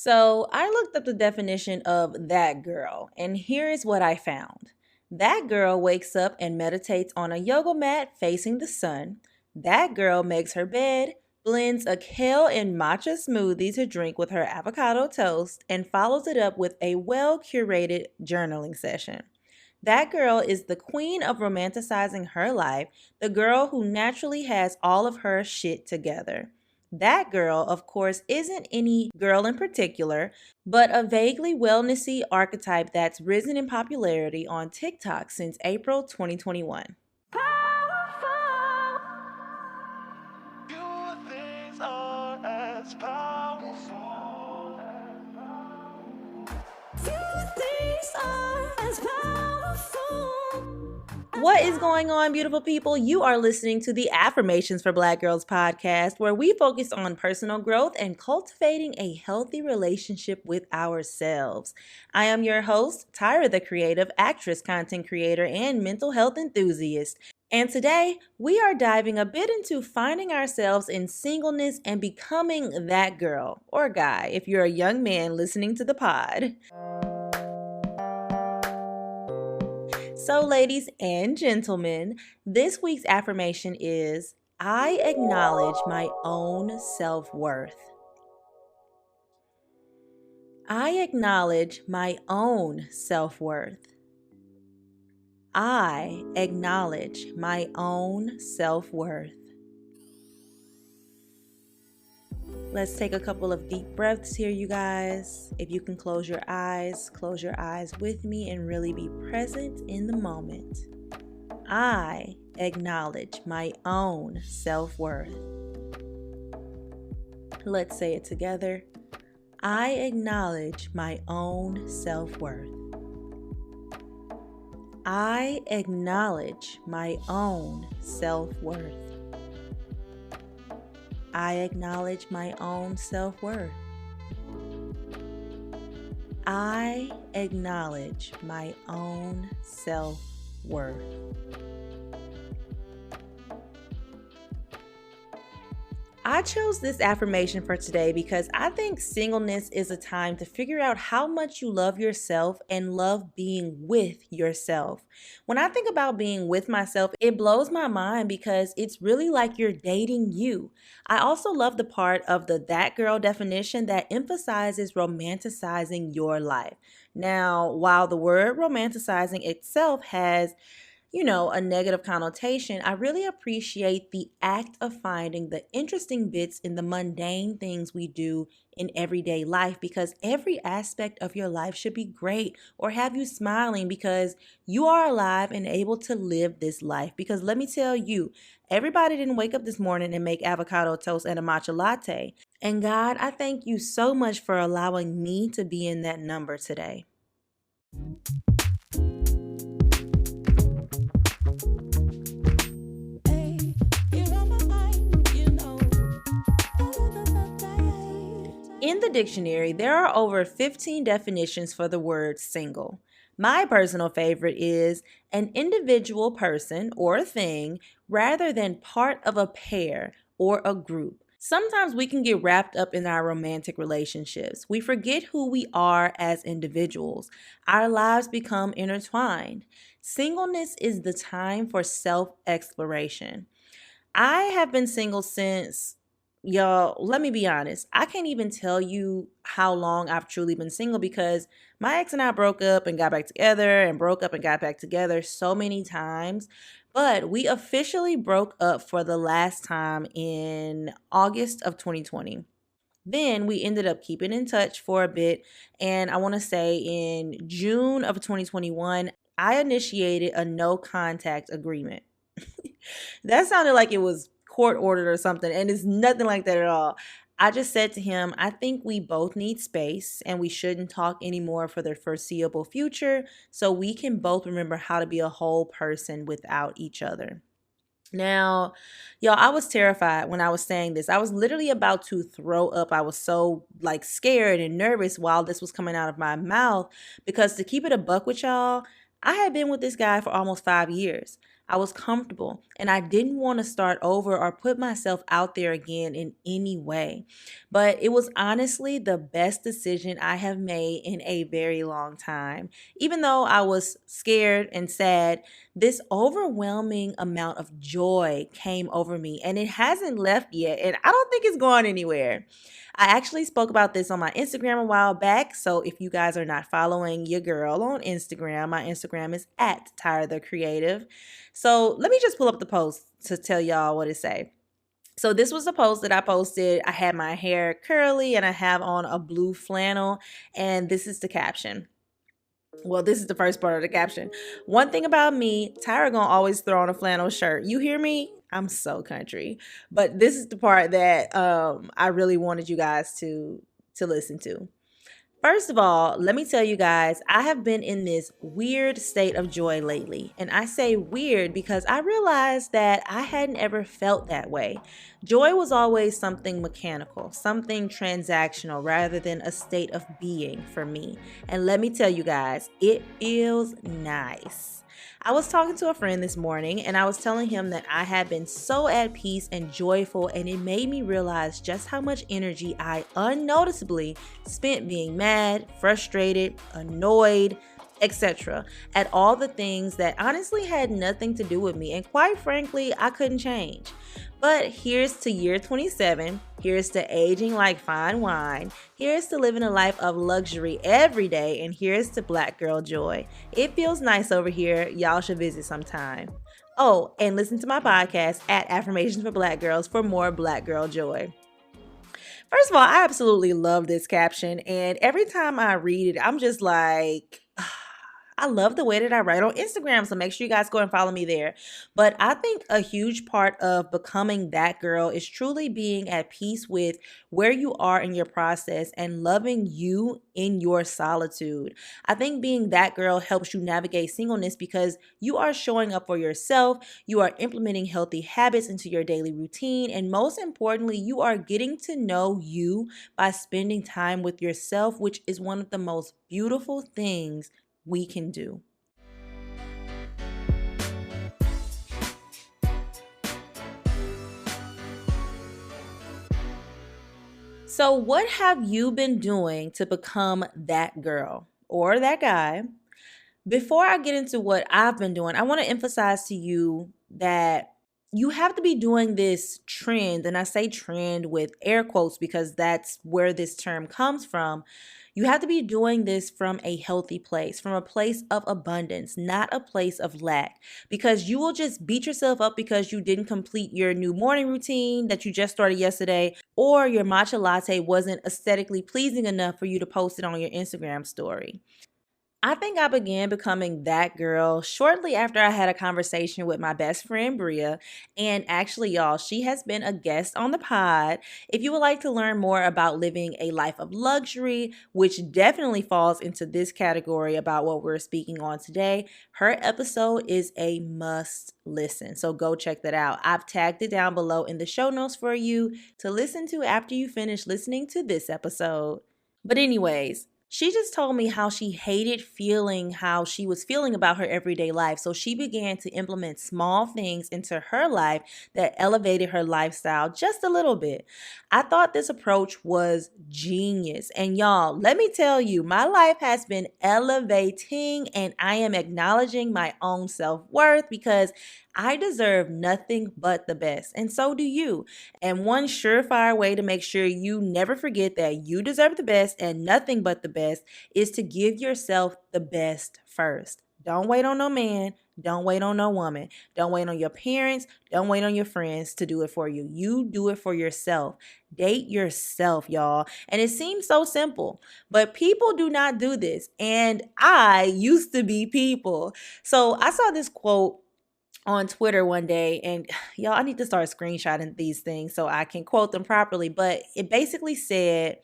So I looked up the definition of that girl, and here is what I found. That girl wakes up and meditates on a yoga mat facing the sun. That girl makes her bed, blends a kale and matcha smoothie to drink with her avocado toast, and follows it up with a well curated journaling session. That girl is the queen of romanticizing her life, the girl who naturally has all of her shit together. That girl, of course, isn't any girl in particular, but a vaguely wellnessy archetype that's risen in popularity on TikTok since April 2021. What is going on, beautiful people? You are listening to the Affirmations for Black Girls podcast, where we focus on personal growth and cultivating a healthy relationship with ourselves. I am your host, Tyra, the creative actress, content creator, and mental health enthusiast. And today, we are diving a bit into finding ourselves in singleness and becoming that girl or guy if you're a young man listening to the pod. So, ladies and gentlemen, this week's affirmation is I acknowledge my own self-worth. I acknowledge my own self-worth. I acknowledge my own self-worth. Let's take a couple of deep breaths here, you guys. If you can close your eyes with me and really be present in the moment. I acknowledge my own self-worth. Let's say it together. I acknowledge my own self-worth. I acknowledge my own self-worth. I acknowledge my own self-worth. I acknowledge my own self-worth. I chose this affirmation for today because I think singleness is a time to figure out how much you love yourself and love being with yourself. When I think about being with myself, it blows my mind because it's really like you're dating you. I also love the part of the that girl definition that emphasizes romanticizing your life. Now, while the word romanticizing itself has a negative connotation, I really appreciate the act of finding the interesting bits in the mundane things we do in everyday life, because every aspect of your life should be great or have you smiling because you are alive and able to live this life. Because let me tell you, everybody didn't wake up this morning and make avocado toast and a matcha latte. And God, I thank you so much for allowing me to be in that number today. In the dictionary, there are over 15 definitions for the word single. My personal favorite is an individual person or thing rather than part of a pair or a group. Sometimes we can get wrapped up in our romantic relationships. We forget who we are as individuals. Our lives become intertwined. Singleness is the time for self-exploration. I have been single since, y'all, let me be honest. I can't even tell you how long I've truly been single because my ex and I broke up and got back together and broke up and got back together so many times. But we officially broke up for the last time in August of 2020. Then we ended up keeping in touch for a bit. And I want to say in June of 2021, I initiated a no contact agreement. That sounded like it was court ordered or something, and it's nothing like that at all. I just said to him, I think we both need space and we shouldn't talk anymore for the foreseeable future so we can both remember how to be a whole person without each other. Now, y'all, I was terrified when I was saying this. I was literally about to throw up. I was so scared and nervous while this was coming out of my mouth because, to keep it a buck with y'all, I had been with this guy for almost 5 years. I was comfortable, and I didn't want to start over or put myself out there again in any way. But it was honestly the best decision I have made in a very long time. Even though I was scared and sad, this overwhelming amount of joy came over me, and it hasn't left yet, and I don't think it's going anywhere. I actually spoke about this on my Instagram a while back. So if you guys are not following your girl on Instagram, my Instagram is at Tyra the Creative. So let me just pull up the post to tell y'all what it say. So this was the post that I posted. I had my hair curly and I have on a blue flannel. And this is the caption. Well, this is the first part of the caption. One thing about me, Tyra gonna always throw on a flannel shirt. You hear me? I'm so country. But this is the part that I really wanted you guys to listen to. First of all, let me tell you guys, I have been in this weird state of joy lately. And I say weird because I realized that I hadn't ever felt that way. Joy was always something mechanical, something transactional rather than a state of being for me. And let me tell you guys, it feels nice. I was talking to a friend this morning and I was telling him that I had been so at peace and joyful, and it made me realize just how much energy I unnoticeably spent being mad, frustrated, annoyed, etc. at all the things that honestly had nothing to do with me, and quite frankly, I couldn't change. But here's to year 27, here's to aging like fine wine, here's to living a life of luxury every day, and here's to Black girl joy. It feels nice over here. Y'all should visit sometime. Oh, and listen to my podcast at Affirmations for Black Girls for more Black girl joy. First of all, I absolutely love this caption, and every time I read it, I'm just like, I love the way that I write on Instagram, so make sure you guys go and follow me there. But I think a huge part of becoming that girl is truly being at peace with where you are in your process and loving you in your solitude. I think being that girl helps you navigate singleness because you are showing up for yourself, you are implementing healthy habits into your daily routine, and most importantly, you are getting to know you by spending time with yourself, which is one of the most beautiful things we can do. So, what have you been doing to become that girl or that guy? Before I get into what I've been doing, I want to emphasize to you that you have to be doing this trend, and I say trend with air quotes because that's where this term comes from. You have to be doing this from a healthy place, from a place of abundance, not a place of lack, because you will just beat yourself up because you didn't complete your new morning routine that you just started yesterday, or your matcha latte wasn't aesthetically pleasing enough for you to post it on your Instagram story. I think I began becoming that girl shortly after I had a conversation with my best friend Bria. And actually, y'all, she has been a guest on the pod. If you would like to learn more about living a life of luxury, which definitely falls into this category about what we're speaking on today, her episode is a must listen. So go check that out. I've tagged it down below in the show notes for you to listen to after you finish listening to this episode. But anyways, she just told me how she hated feeling how she was feeling about her everyday life. So she began to implement small things into her life that elevated her lifestyle just a little bit. I thought this approach was genius. And y'all, let me tell you, my life has been elevating and I am acknowledging my own self-worth because I deserve nothing but the best. And so do you. And one surefire way to make sure you never forget that you deserve the best and nothing but the best is to give yourself the best first. Don't wait on no man. Don't wait on no woman. Don't wait on your parents. Don't wait on your friends to do it for you. You do it for yourself. Date yourself, y'all. And it seems so simple, but people do not do this. And I used to be people. So I saw this quote on Twitter one day, and y'all, I need to start screenshotting these things so I can quote them properly. But it basically said,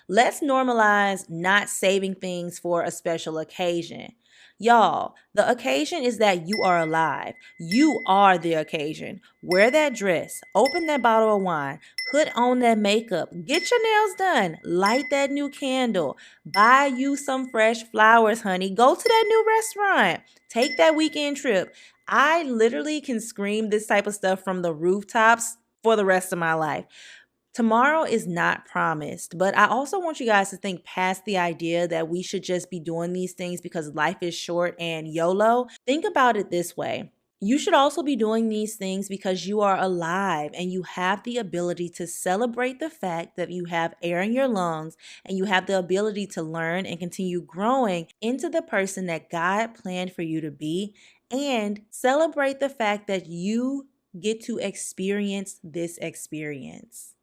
let's normalize not saving things for a special occasion. Y'all, the occasion is that you are alive. You are the occasion. Wear that dress, open that bottle of wine, put on that makeup, get your nails done, light that new candle, buy you some fresh flowers, honey, go to that new restaurant, take that weekend trip. I literally can scream this type of stuff from the rooftops for the rest of my life. Tomorrow is not promised, but I also want you guys to think past the idea that we should just be doing these things because life is short and YOLO. Think about it this way. You should also be doing these things because you are alive and you have the ability to celebrate the fact that you have air in your lungs and you have the ability to learn and continue growing into the person that God planned for you to be, and celebrate the fact that you get to experience this experience.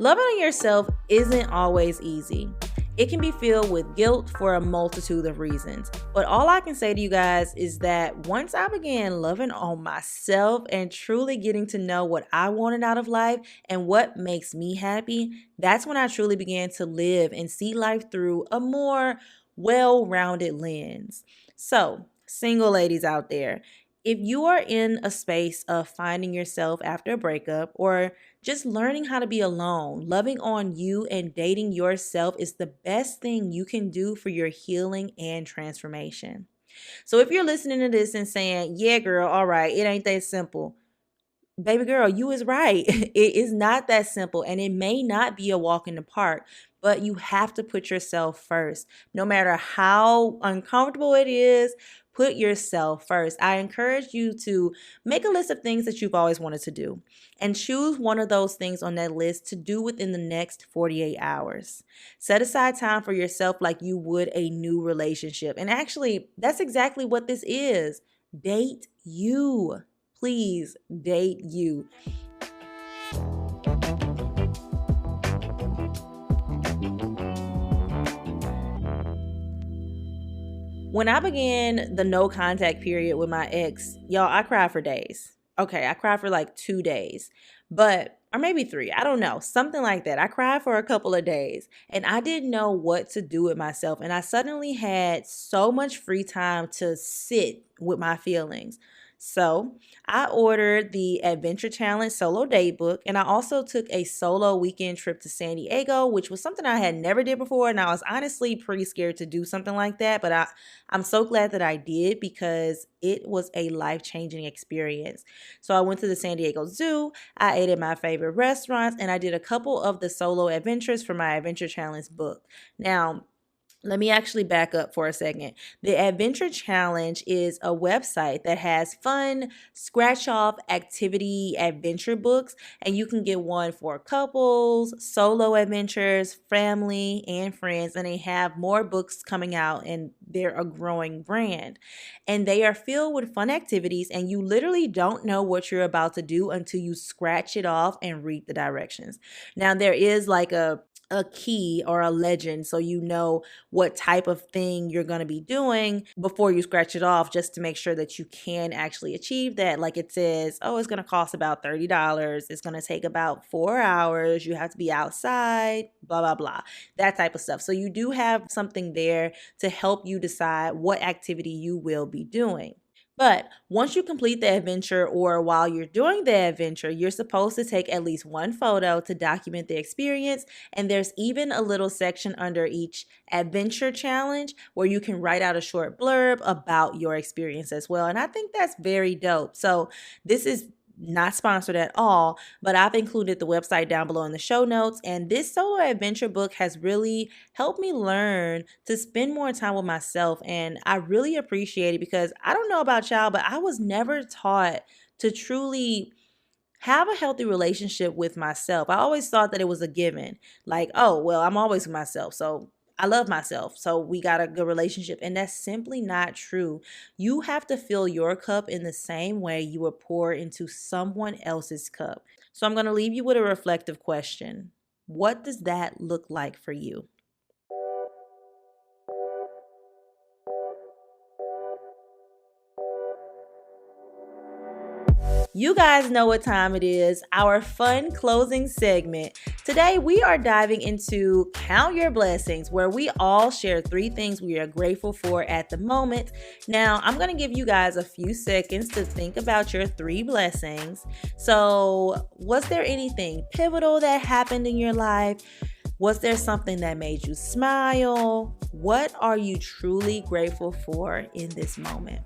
Loving on yourself isn't always easy. It can be filled with guilt for a multitude of reasons. But all I can say to you guys is that once I began loving on myself and truly getting to know what I wanted out of life and what makes me happy, that's when I truly began to live and see life through a more well-rounded lens. So, single ladies out there, if you are in a space of finding yourself after a breakup or just learning how to be alone, loving on you and dating yourself is the best thing you can do for your healing and transformation. So if you're listening to this and saying, yeah, girl, all right, it ain't that simple. Baby girl, you is right. It is not that simple and it may not be a walk in the park, but you have to put yourself first. No matter how uncomfortable it is, put yourself first. I encourage you to make a list of things that you've always wanted to do and choose one of those things on that list to do within the next 48 hours. Set aside time for yourself like you would a new relationship. And actually, that's exactly what this is. Date you. Please date you. When I began the no contact period with my ex, y'all, I cried for days. Okay, I cried for like 2 days, or maybe 3, I don't know, something like that. I cried for a couple of days and I didn't know what to do with myself. And I suddenly had so much free time to sit with my feelings. So I ordered the Adventure Challenge solo date book, and I also took a solo weekend trip to San Diego, which was something I had never did before. And I was honestly pretty scared to do something like that, but I'm so glad that I did because it was a life-changing experience. So I went to the San Diego Zoo, I ate at my favorite restaurants, and I did a couple of the solo adventures for my Adventure Challenge book. Now, let me actually back up for a second. The Adventure Challenge is a website that has fun, scratch-off activity adventure books, and you can get one for couples, solo adventures, family, and friends, and they have more books coming out, and they're a growing brand. And they are filled with fun activities, and you literally don't know what you're about to do until you scratch it off and read the directions. Now, there is like a key or a legend so you know what type of thing you're going to be doing before you scratch it off, just to make sure that you can actually achieve that. Like it says, oh, it's going to cost about $30. It's going to take about 4 hours. You have to be outside, blah, blah, blah, that type of stuff. So you do have something there to help you decide what activity you will be doing. But once you complete the adventure or while you're doing the adventure, you're supposed to take at least one photo to document the experience. And there's even a little section under each adventure challenge where you can write out a short blurb about your experience as well. And I think that's very dope. So this is not sponsored at all, but I've included the website down below in the show notes. And this solo adventure book has really helped me learn to spend more time with myself. And I really appreciate it because I don't know about y'all, but I was never taught to truly have a healthy relationship with myself. I always thought that it was a given. Like, oh, well, I'm always with myself, so I love myself, so we got a good relationship. And that's simply not true. You have to fill your cup in the same way you would pour into someone else's cup. So I'm going to leave you with a reflective question. What does that look like for you? You guys know what time it is, our fun closing segment. Today, we are diving into Count Your Blessings, where we all share 3 things we are grateful for at the moment. Now, I'm going to give you guys a few seconds to think about your 3 blessings. So, was there anything pivotal that happened in your life? Was there something that made you smile? What are you truly grateful for in this moment?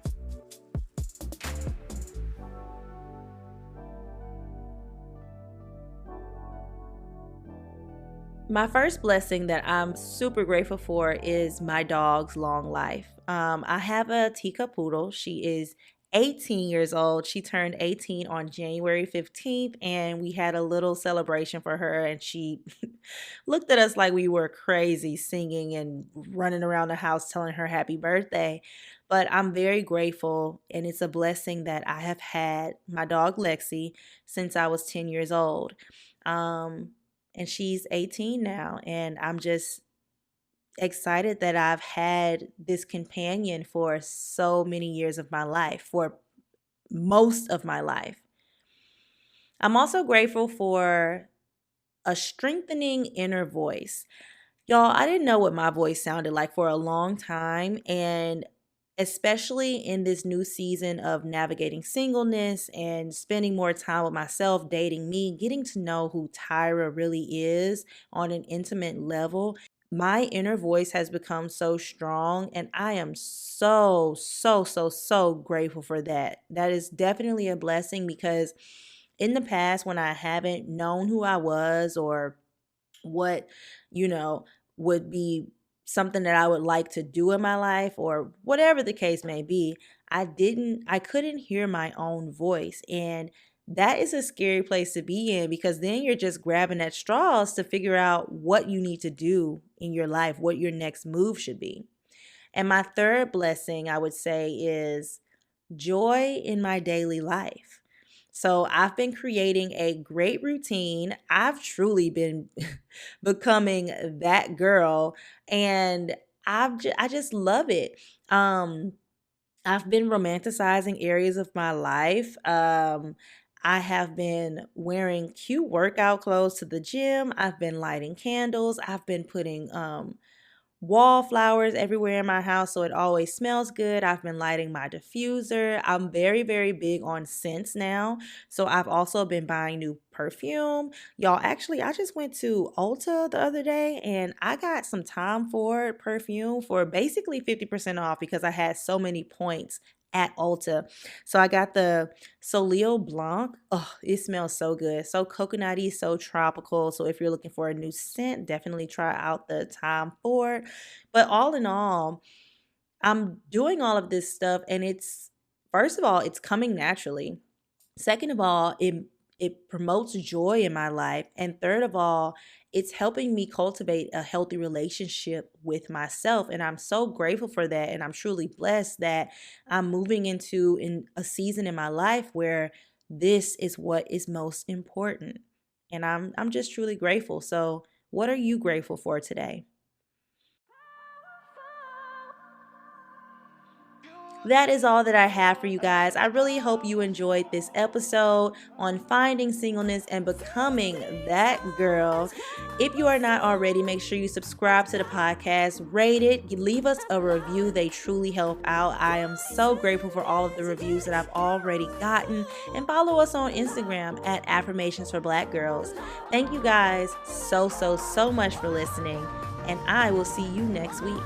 My first blessing that I'm super grateful for is my dog's long life. I have a teacup poodle. She is 18 years old. She turned 18 on January 15th, and we had a little celebration for her. And she looked at us like we were crazy, singing and running around the house telling her happy birthday. But I'm very grateful, and it's a blessing that I have had my dog Lexi since I was 10 years old. Um, and she's 18 now, and I'm just excited that I've had this companion for so many years of my life, for most of my life. I'm also grateful for a strengthening inner voice. Y'all, I didn't know what my voice sounded like for a long time, and especially in this new season of navigating singleness and spending more time with myself, dating me, getting to know who Tyra really is on an intimate level. My inner voice has become so strong, and I am so grateful for that. That is definitely a blessing because in the past, when I haven't known who I was or what, you know, would be something that I would like to do in my life or whatever the case may be, I couldn't hear my own voice. And that is a scary place to be in because then you're just grabbing at straws to figure out what you need to do in your life, what your next move should be. And my third blessing, I would say, is joy in my daily life. So I've been creating a great routine. I've truly been becoming that girl, and I just love it. Um I've been romanticizing areas of my life. I have been wearing cute workout clothes to the gym. I've been lighting candles. I've been putting wallflowers everywhere in my house so it always smells good. I've been lighting my diffuser. I'm very big on scents now. So I've also been buying new perfume. Y'all, actually, I just went to Ulta the other day and I got some Tom Ford perfume for basically 50% off because I had so many points at Ulta. So I got the Soleil Blanc. Oh, it smells so good. So coconutty, so tropical. So if you're looking for a new scent, definitely try out the Tom Ford. But all in all, I'm doing all of this stuff and it's first of all, it's coming naturally. Second of all, it promotes joy in my life. And third of all, it's helping me cultivate a healthy relationship with myself. And I'm so grateful for that. And I'm truly blessed that I'm moving into in a season in my life where this is what is most important. And I'm just truly grateful. So what are you grateful for today? That is all that I have for you guys. I really hope you enjoyed this episode on finding singleness and becoming that girl. If you are not already, make sure you subscribe to the podcast, rate it, leave us a review. They truly help out. I am so grateful for all of the reviews that I've already gotten. And follow us on Instagram at Affirmations for Black Girls. Thank you guys so much for listening. And I will see you next week.